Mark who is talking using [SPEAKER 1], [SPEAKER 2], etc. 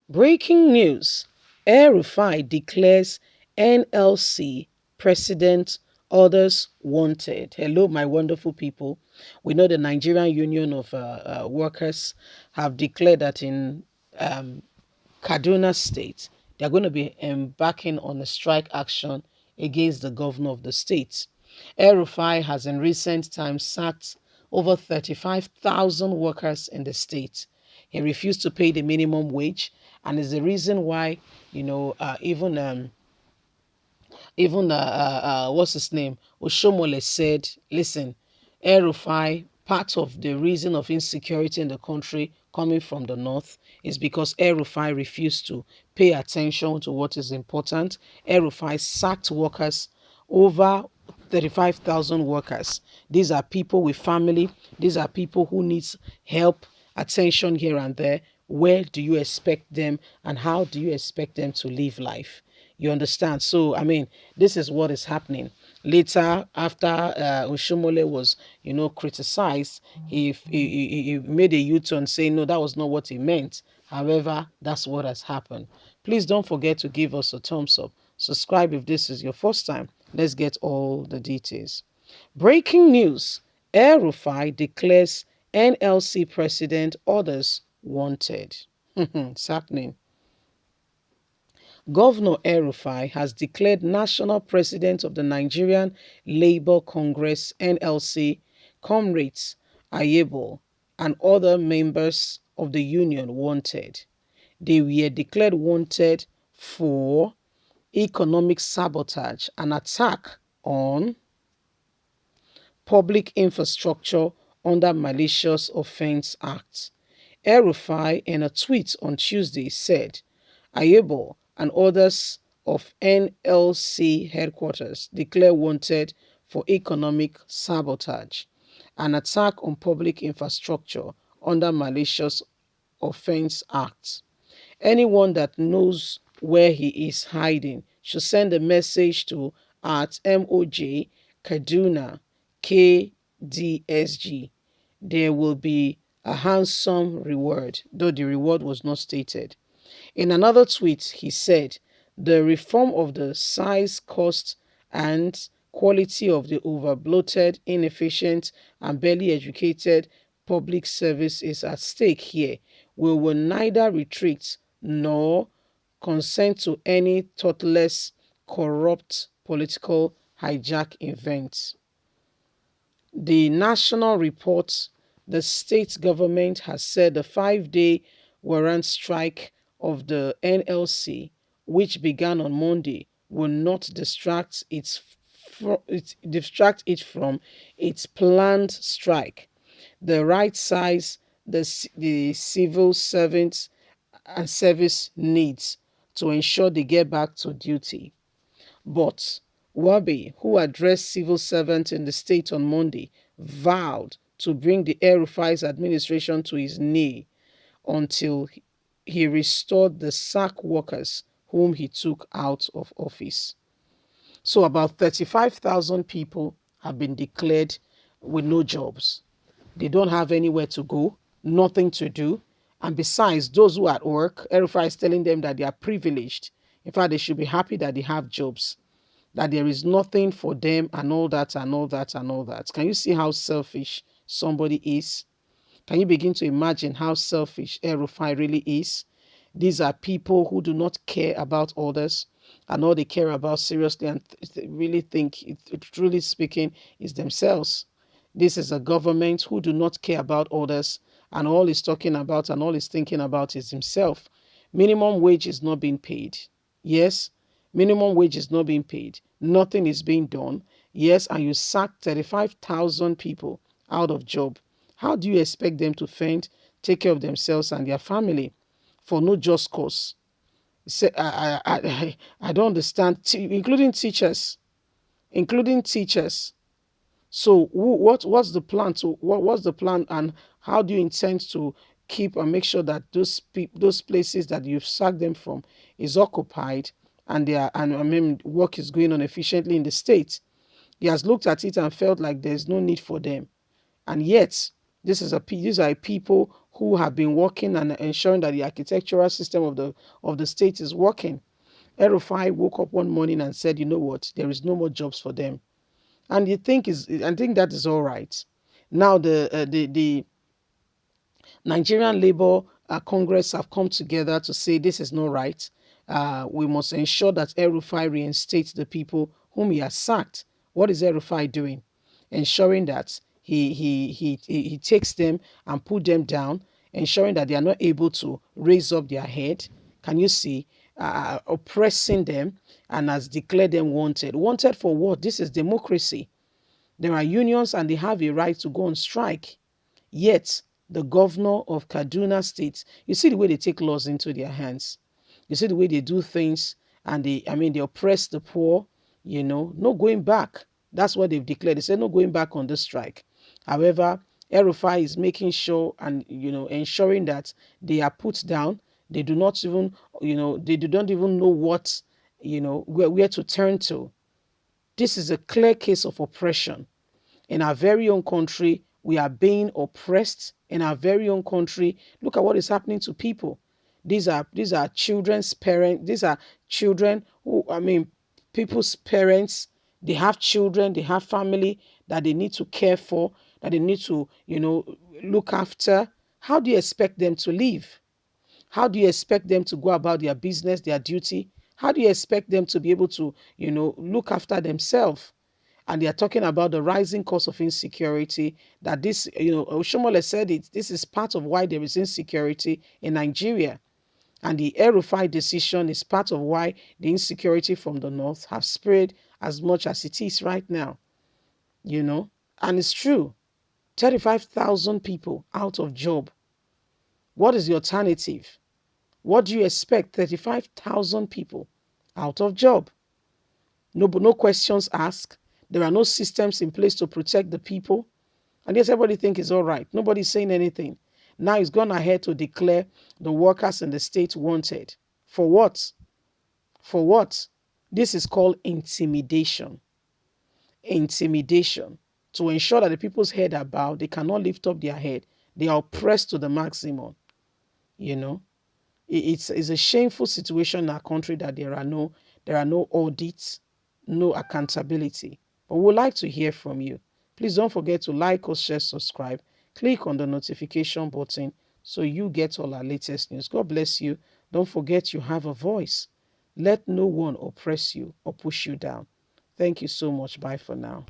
[SPEAKER 1] Breaking news. El-Rufai declares NLC president orders wanted. Hello, my wonderful people. We know the Nigerian Union of Workers have declared that in um, Kaduna State, they're going to be embarking on a strike action against the governor of the state. El-Rufai has in recent times sacked over 35,000 workers in the state. He refused to pay the minimum wage, and is the reason why, what's his name, Oshomole said, listen, El-Rufai, part of the reason of insecurity in the country coming from the north is because El-Rufai refused to pay attention to what is important. El-Rufai sacked workers, over 35,000 workers. These are people with family. These are people who needs help, attention here and there. Where do you expect them, and how do you expect them to live life? You understand? So, I mean, this is what is happening. Later, after Oshomole was, criticized, he made a U-turn saying, no, that was not what he meant. However, that's what has happened. Please don't forget to give us a thumbs up. Subscribe if this is your first time. Let's get all the details. Breaking news. El-Rufai declares NLC president orders wanted. It's happening. Governor El-Rufai has declared national president of the Nigerian Labour Congress (NLC), comrades Ayebo, and other members of the union wanted. They were declared wanted for economic sabotage and attack on public infrastructure under Malicious Offence Act. El-Rufai, in a tweet on Tuesday, said Ayebo and others of NLC headquarters declare wanted for economic sabotage, an attack on public infrastructure under Malicious Offence Act. Anyone that knows where he is hiding should send a message to at MOJ Kaduna KDSG. There will be a handsome reward, though the reward was not stated. In another tweet, he said, the reform of the size, cost, and quality of the over-bloated, inefficient, and barely educated public service is at stake here. We will neither retreat nor consent to any thoughtless, corrupt political hijack events. The national report, the state government has said the 5-day warrant strike of the NLC, which began on Monday, will not distract it from its planned strike. The right size the civil servants and service needs to ensure they get back to duty. But Wabi, who addressed civil servants in the state on Monday, vowed to bring the El-Rufai's administration to his knee until he restored the sack workers whom he took out of office. So about 35,000 people have been declared with no jobs. They don't have anywhere to go, nothing to do. And besides, those who are at work, El-Rufai is telling them that they are privileged. In fact, they should be happy that they have jobs, that there is nothing for them, and all that and all that and all that. Can you see how selfish somebody is? Can you begin to imagine how selfish El-Rufai really is? These are people who do not care about others, and all they care about seriously and really think, truly speaking, is themselves. This is a government who do not care about others, and all he's talking about and all he's thinking about is himself. Minimum wage is not being paid. Yes, minimum wage is not being paid. Nothing is being done. Yes, and you sacked 35,000 people out of job. How do you expect them to fend, take care of themselves and their family for no just cause? Say, I don't understand, including teachers, including teachers. So what's the plan what's the plan, and how do you intend to keep and make sure that those places that you've sacked them from is occupied, and they are, and I mean work is going on efficiently in the state? He has looked at it and felt like there's no need for them. And yet, these are people who have been working and ensuring that the architectural system of the state is working. El-Rufai woke up one morning and said, you know what, there is no more jobs for them. And I think that is all right. Now the Nigerian Labour Congress have come together to say this is not right. We must ensure that El-Rufai reinstates the people whom he has sacked. What is El-Rufai doing? Ensuring that he takes them and put them down, ensuring that they are not able to raise up their head. Can you see? Oppressing them and has declared them wanted. Wanted for what? This is democracy. There are unions and they have a right to go on strike. Yet, the governor of Kaduna State, you see the way they take laws into their hands. You see the way they do things, and they oppress the poor, no going back. That's what they've declared. They said no going back on the strike. However, El-Rufai is making sure and, ensuring that they are put down. They do not even, they do not even know what, where to turn to. This is a clear case of oppression. In our very own country, we are being oppressed. In our very own country, look at what is happening to people. These are children's parents. These are children who, people's parents. They have children, they have family that they need to care for, that they need to, look after. How do you expect them to live? How do you expect them to go about their business, their duty? How do you expect them to be able to, look after themselves? And they are talking about the rising cost of insecurity, that this, Oshomole said it, this is part of why there is insecurity in Nigeria. And the El-Rufai decision is part of why the insecurity from the north have spread as much as it is right now, And it's true. 35,000 people out of job. What is the alternative? What do you expect? 35,000 people out of job. No questions asked. There are no systems in place to protect the people. And yes, everybody think it's all right. Nobody's saying anything. Now he's gone ahead to declare the workers in the state wanted. For what? For what? This is called intimidation. Intimidation. To ensure that the people's head are bowed, they cannot lift up their head. They are oppressed to the maximum. It's a shameful situation in our country that there are no audits, no accountability. But we would like to hear from you. Please don't forget to like or share, subscribe. Click on the notification button so you get all our latest news. God bless you. Don't forget you have a voice. Let no one oppress you or push you down. Thank you so much. Bye for now.